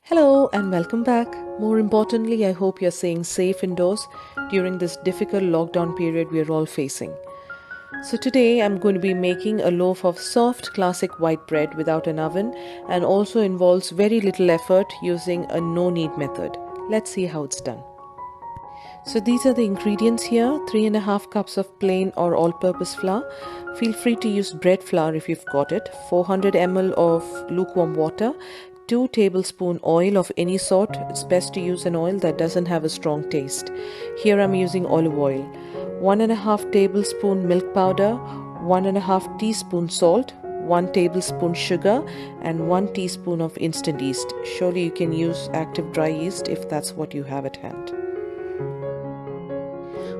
Hello and welcome back. More importantly, I hope you're staying safe indoors during this difficult lockdown period we're all facing. So, today I'm going to be making a loaf of soft classic white bread without an oven and also involves very little effort using a no knead method. Let's see how it's done. So, these are the ingredients here: 3.5 cups of plain or all purpose flour. Feel free to use bread flour if you've got it, 400 ml of lukewarm water, 2 tablespoon oil of any sort. It's best to use an oil that doesn't have a strong taste. Here I'm using olive oil, 1.5 tablespoon milk powder, 1.5 teaspoon salt, 1 tablespoon sugar, and 1 teaspoon of instant yeast. Surely you can use active dry yeast if that's what you have at hand.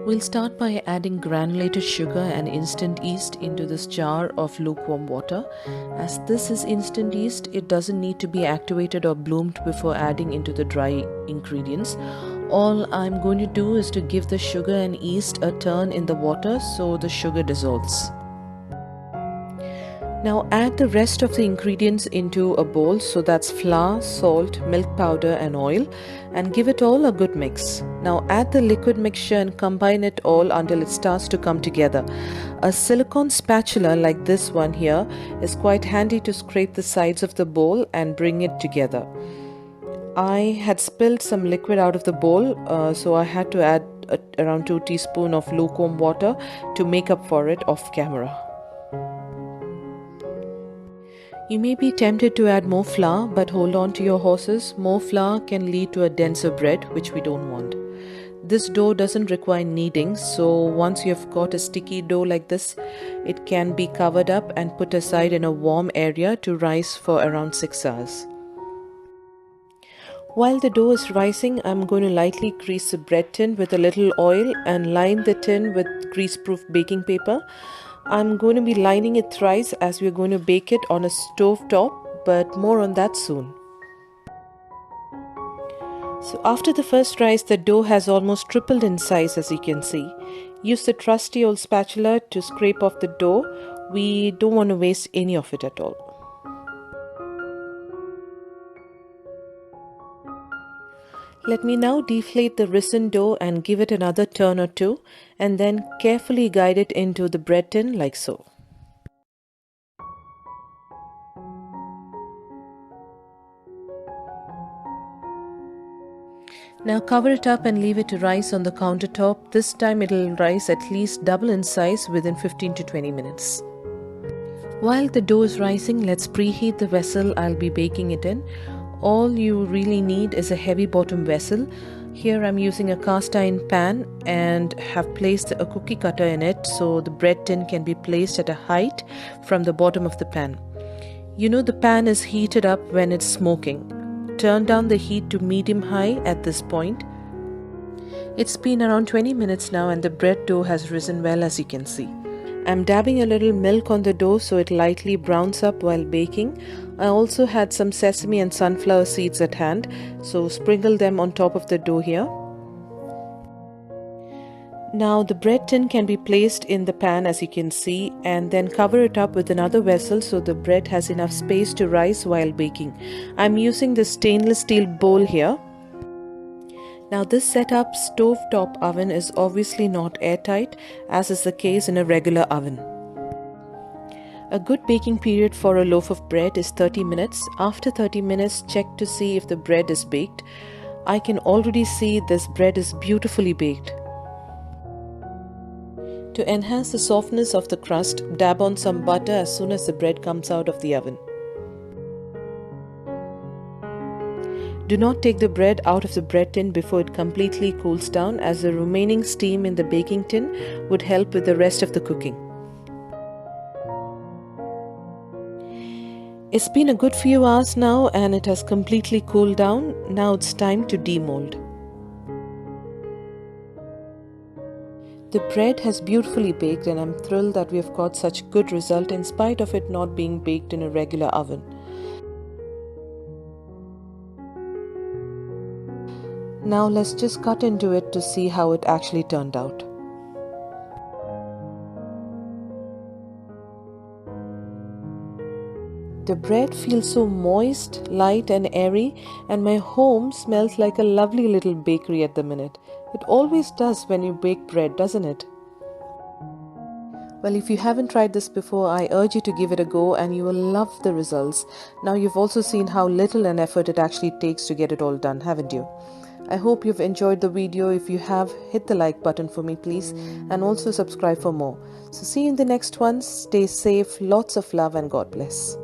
We'll start by adding granulated sugar and instant yeast into this jar of lukewarm water. As this is instant yeast, it doesn't need to be activated or bloomed before adding into the dry ingredients. All I'm going to do is to give the sugar and yeast a turn in the water so the sugar dissolves. Now add the rest of the ingredients into a bowl, so that's flour, salt, milk powder and oil, and give it all a good mix. Now add the liquid mixture and combine it all until it starts to come together. A silicone spatula like this one here is quite handy to scrape the sides of the bowl and bring it together. I had spilled some liquid out of the bowl, so I had to add around 2 teaspoons of lukewarm water to make up for it off camera. You may be tempted to add more flour, but hold on to your horses. More flour can lead to a denser bread, which we don't want. This dough doesn't require kneading, so once you have got a sticky dough like this, it can be covered up and put aside in a warm area to rise for around 6 hours. While the dough is rising, I'm going to lightly grease the bread tin with a little oil and line the tin with grease-proof baking paper. I'm going to be lining it thrice as we're going to bake it on a stove top, but more on that soon. So after the first rise, the dough has almost tripled in size, as you can see. Use the trusty old spatula to scrape off the dough. We don't want to waste any of it at all. Let me now deflate the risen dough and give it another turn or two, and then carefully guide it into the bread tin like so. Now cover it up and leave it to rise on the countertop. This time it will rise at least double in size within 15 to 20 minutes. While the dough is rising, let's preheat the vessel I'll be baking it in. All you really need is a heavy bottom vessel. Here I'm using a cast iron pan and have placed a cookie cutter in it so the bread tin can be placed at a height from the bottom of the pan. You know the pan is heated up when it's smoking. Turn down the heat to medium high at this point. It's been around 20 minutes now and the bread dough has risen well, as you can see. I'm dabbing a little milk on the dough so it lightly browns up while baking. I also had some sesame and sunflower seeds at hand, so sprinkle them on top of the dough here. Now the bread tin can be placed in the pan, as you can see, and then cover it up with another vessel so the bread has enough space to rise while baking. I'm using the stainless steel bowl here. Now this setup stove-top oven is obviously not airtight, as is the case in a regular oven. A good baking period for a loaf of bread is 30 minutes. After 30 minutes, check to see if the bread is baked. I can already see this bread is beautifully baked. To enhance the softness of the crust, dab on some butter as soon as the bread comes out of the oven. Do not take the bread out of the bread tin before it completely cools down, as the remaining steam in the baking tin would help with the rest of the cooking. It's been a good few hours now and it has completely cooled down. Now it's time to demold. The bread has beautifully baked and I'm thrilled that we have got such good result in spite of it not being baked in a regular oven. Now let's just cut into it to see how it actually turned out. The bread feels so moist, light and airy, and my home smells like a lovely little bakery at the minute. It always does when you bake bread, doesn't it? Well, if you haven't tried this before, I urge you to give it a go and you will love the results. Now you've also seen how little an effort it actually takes to get it all done, haven't you? I hope you've enjoyed the video. If you have, hit the like button for me please, and also subscribe for more. So see you in the next one. Stay safe, lots of love, and God bless.